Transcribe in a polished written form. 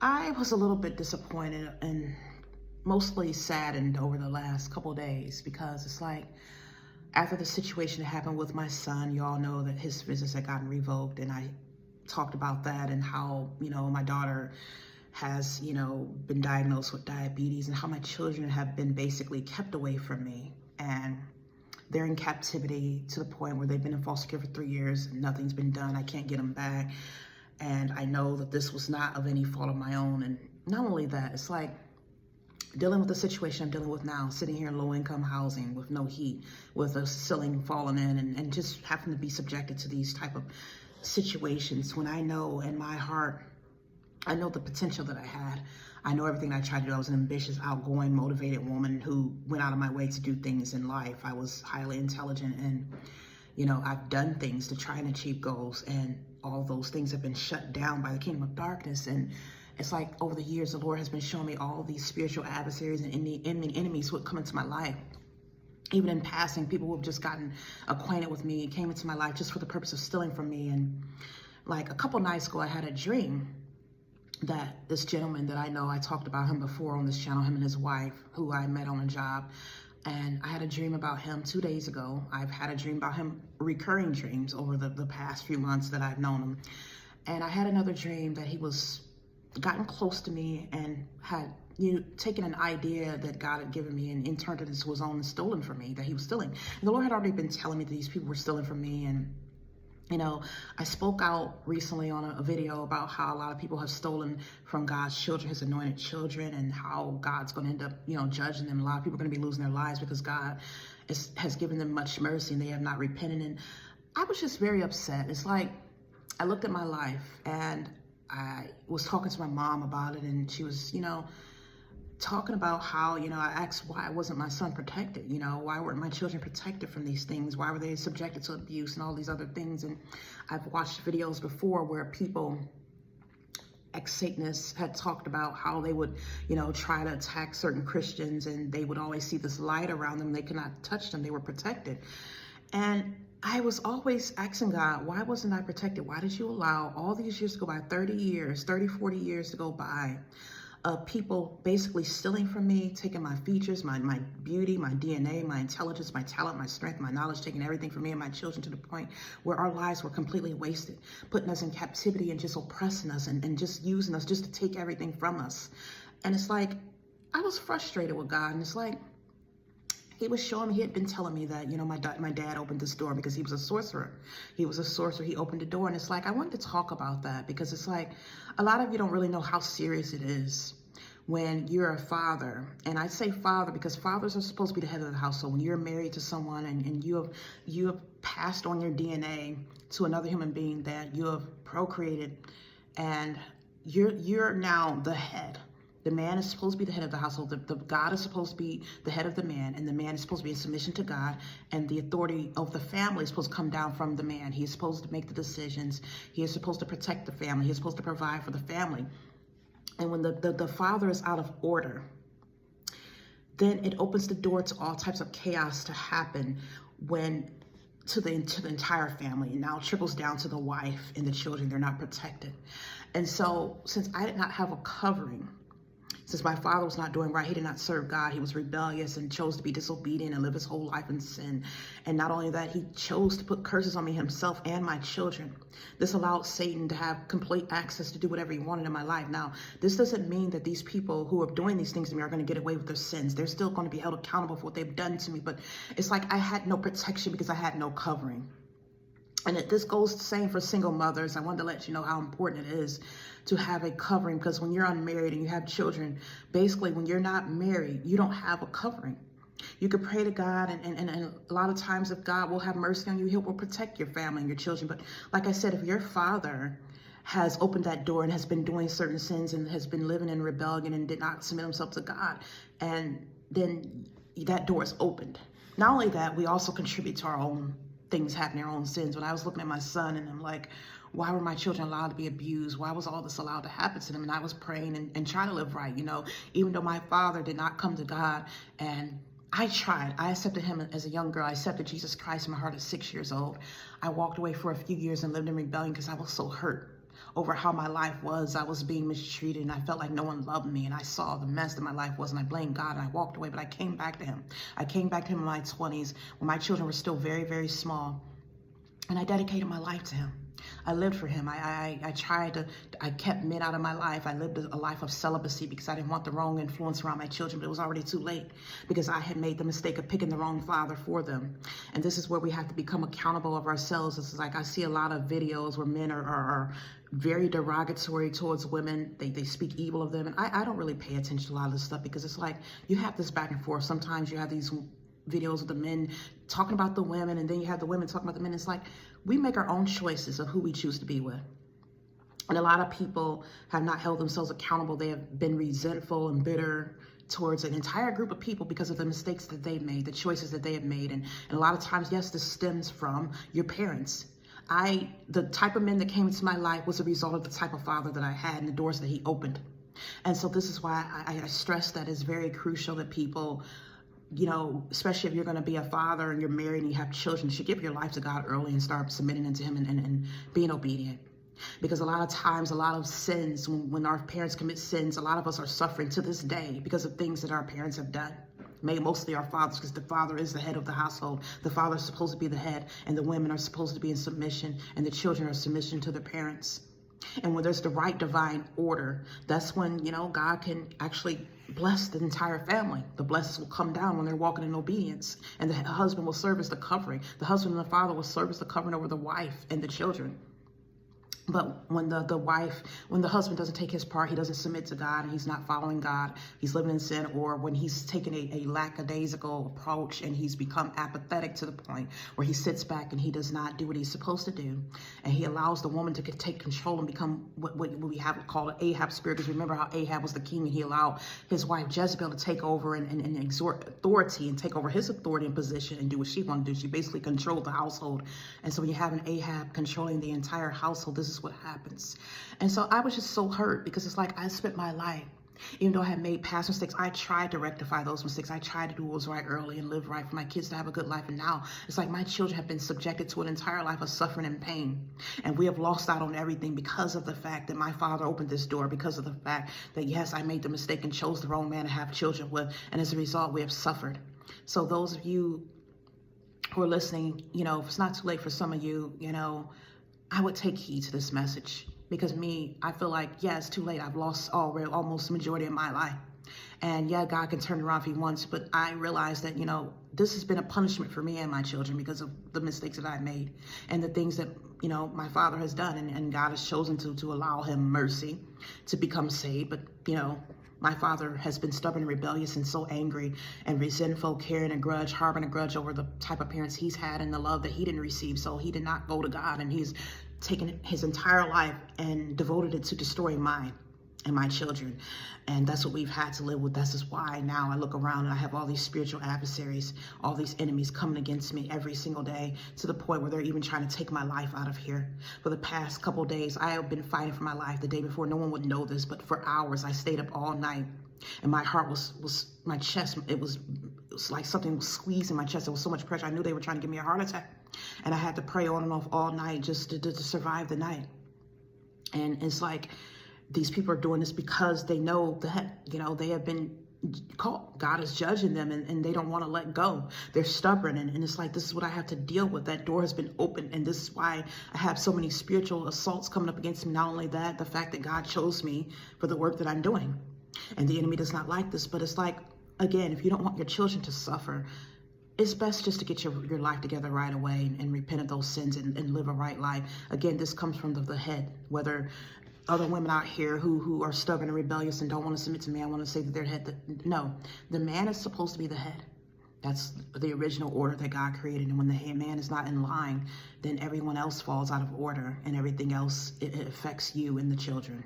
I was a little bit disappointed and mostly saddened over the last couple of days because it's like after the situation that happened with my son, you all know that his visits had gotten revoked, and I talked about that and how, my daughter has, been diagnosed with diabetes and how my children have been basically kept away from me. And they're in captivity to the point where they've been in foster care for 3 years and nothing's been done. I can't get them back. And I know that this was not of any fault of my own. And not only that, it's like dealing with the situation I'm dealing with now, sitting here in low income housing with no heat, with a ceiling falling in, and just having to be subjected to these type of situations when I know in my heart, I know the potential that I had. I know everything I tried to do. I was an ambitious, outgoing, motivated woman who went out of my way to do things in life. I was highly intelligent, and I've done things to try and achieve goals, and all those things have been shut down by the kingdom of darkness. And it's like over the years, the Lord has been showing me all these spiritual adversaries and enemies who would come into my life. Even in passing, people who have just gotten acquainted with me came into my life just for the purpose of stealing from me. And like a couple nights ago, I had a dream that this gentleman that I know, I talked about him before on this channel, him and his wife, who I met on a job. And I had a dream about him 2 days ago. I've had a dream about him, recurring dreams over the past few months that I've known him. And I had another dream that he was gotten close to me and had taken an idea that God had given me and turned it into his own and stolen from me, that he was stealing. And the Lord had already been telling me that these people were stealing from me. And I spoke out recently on a video about how a lot of people have stolen from God's children, his anointed children, and how God's going to end up, judging them. A lot of people are going to be losing their lives because God has given them much mercy and they have not repented. And I was just very upset. It's like I looked at my life and I was talking to my mom about it, and she was, talking about how, I asked why wasn't my son protected? Why weren't my children protected from these things? Why were they subjected to abuse and all these other things? And I've watched videos before where people, ex-Satanists, had talked about how they would, try to attack certain Christians, and they would always see this light around them. They could not touch them. They were protected. And I was always asking God, why wasn't I protected? Why did you allow all these years to go by, 40 years to go by, people basically stealing from me, taking my features, my beauty, my DNA, my intelligence, my talent, my strength, my knowledge, taking everything from me and my children to the point where our lives were completely wasted, putting us in captivity and just oppressing us and just using us just to take everything from us. And it's like, I was frustrated with God, and it's like, he was showing me, he had been telling me that, my dad opened this door because he was a sorcerer. He was a sorcerer. He opened the door. And it's like, I wanted to talk about that because it's like, a lot of you don't really know how serious it is when you're a father. And I say father because fathers are supposed to be the head of the household. When you're married to someone and you have passed on your DNA to another human being that you have procreated, and you're now the head. The man is supposed to be the head of the household. The God is supposed to be the head of the man, and the man is supposed to be in submission to God, and the authority of the family is supposed to come down from the man. He is supposed to make the decisions. He is supposed to protect the family. He is supposed to provide for the family. And when the father is out of order, then it opens the door to all types of chaos to happen to the entire family. And now it trickles down to the wife and the children. They're not protected. And so since I did not have a covering, since my father was not doing right, he did not serve God. He was rebellious and chose to be disobedient and live his whole life in sin. And not only that, he chose to put curses on me himself and my children. This allowed Satan to have complete access to do whatever he wanted in my life. Now, this doesn't mean that these people who are doing these things to me are going to get away with their sins. They're still going to be held accountable for what they've done to me. But it's like I had no protection because I had no covering. And this goes the same for single mothers. I wanted to let you know how important it is to have a covering, because when you're unmarried and you have children, basically when you're not married, you don't have a covering. You could pray to God, and a lot of times if God will have mercy on you, he will protect your family and your children. But like I said, if your father has opened that door and has been doing certain sins and has been living in rebellion and did not submit himself to God, and then that door is opened. Not only that, we also contribute to our own things happening, our own sins. When I was looking at my son and I'm like, why were my children allowed to be abused? Why was all this allowed to happen to them? And I was praying and trying to live right, even though my father did not come to God. And I tried. I accepted him as a young girl. I accepted Jesus Christ in my heart at 6 years old. I walked away for a few years and lived in rebellion because I was so hurt over how my life was. I was being mistreated and I felt like no one loved me, and I saw the mess that my life was, and I blamed God, and I walked away. But I came back to him. I came back to him in my 20s when my children were still very, very small, and I dedicated my life to him. I lived for him. I kept men out of my life. I lived a life of celibacy because I didn't want the wrong influence around my children, but it was already too late because I had made the mistake of picking the wrong father for them. And this is where we have to become accountable of ourselves. It's like I see a lot of videos where men are very derogatory towards women. They speak evil of them. And I don't really pay attention to a lot of this stuff because it's like you have this back and forth. Sometimes you have these videos of the men talking about the women, and then you have the women talking about the men. It's like we make our own choices of who we choose to be with. And a lot of people have not held themselves accountable. They have been resentful and bitter towards an entire group of people because of the mistakes that they made, the choices that they have made. And a lot of times, yes, this stems from your parents. The type of men that came into my life was a result of the type of father that I had and the doors that he opened. And so this is why I stress that it's very crucial that people, you know, especially if you're going to be a father and you're married and you have children, you should give your life to God early and start submitting into him and being obedient. Because a lot of times, a lot of sins, when our parents commit sins, a lot of us are suffering to this day because of things that our parents have done. Mostly our fathers, because the father is the head of the household. The father is supposed to be the head, and the women are supposed to be in submission, and the children are submission to their parents. And when there's the right divine order, that's when, you know, God can actually bless the entire family. The blessings will come down when they're walking in obedience, and the husband will serve as the covering. The husband and the father will serve as the covering over the wife and the children. But when when the husband doesn't take his part, he doesn't submit to God, and he's not following God, he's living in sin, or when he's taken a lackadaisical approach and he's become apathetic to the point where he sits back and he does not do what he's supposed to do, and he allows the woman to take control and become what we have called an Ahab spirit. Because remember how Ahab was the king, and he allowed his wife Jezebel to take over and exhort authority and take over his authority and position and do what she wanted to do. She basically controlled the household. And so when you have an Ahab controlling the entire household, this is what happens. And so I was just so hurt because it's like I spent my life, even though I had made past mistakes, I tried to rectify those mistakes. I tried to do what was right early and live right for my kids to have a good life. And now it's like my children have been subjected to an entire life of suffering and pain. And we have lost out on everything because of the fact that my father opened this door, because of the fact that, yes, I made the mistake and chose the wrong man to have children with. And as a result, we have suffered. So those of you who are listening, you know, if it's not too late for some of you, you know, I would take heed to this message, because I feel like, yeah, it's too late. I've lost almost the majority of my life. And yeah, God can turn it around if he wants, but I realize that, you know, this has been a punishment for me and my children because of the mistakes that I made and the things that, you know, my father has done, and God has chosen to allow him mercy to become saved. But, you know, my father has been stubborn and rebellious and so angry and resentful, carrying a grudge, harboring a grudge over the type of parents he's had and the love that he didn't receive. So he did not go to God, and he's taken his entire life and devoted it to destroying mine and my children. And that's what we've had to live with. This is why now I look around and I have all these spiritual adversaries, all these enemies coming against me every single day, to the point where they're even trying to take my life out of here. For the past couple of days, I have been fighting for my life. The day before, no one would know this, but for hours I stayed up all night, and my heart was my chest, it was like something was squeezing my chest. There was so much pressure. I knew they were trying to give me a heart attack, and I had to pray on and off all night just to survive the night. And it's like, these people are doing this because they know that, you know, they have been caught. God is judging them, and they don't want to let go. They're stubborn. And it's like, this is what I have to deal with. That door has been opened. And this is why I have so many spiritual assaults coming up against me. Not only that, the fact that God chose me for the work that I'm doing. And the enemy does not like this. But it's like, again, if you don't want your children to suffer, it's best just to get your life together right away and repent of those sins and live a right life. Again, this comes from the head. Whether other women out here who are stubborn and rebellious and don't want to submit to me, I want to say that they're head. No, the man is supposed to be the head. That's the original order that God created. And when the man is not in line, then everyone else falls out of order, and everything else, it affects you and the children.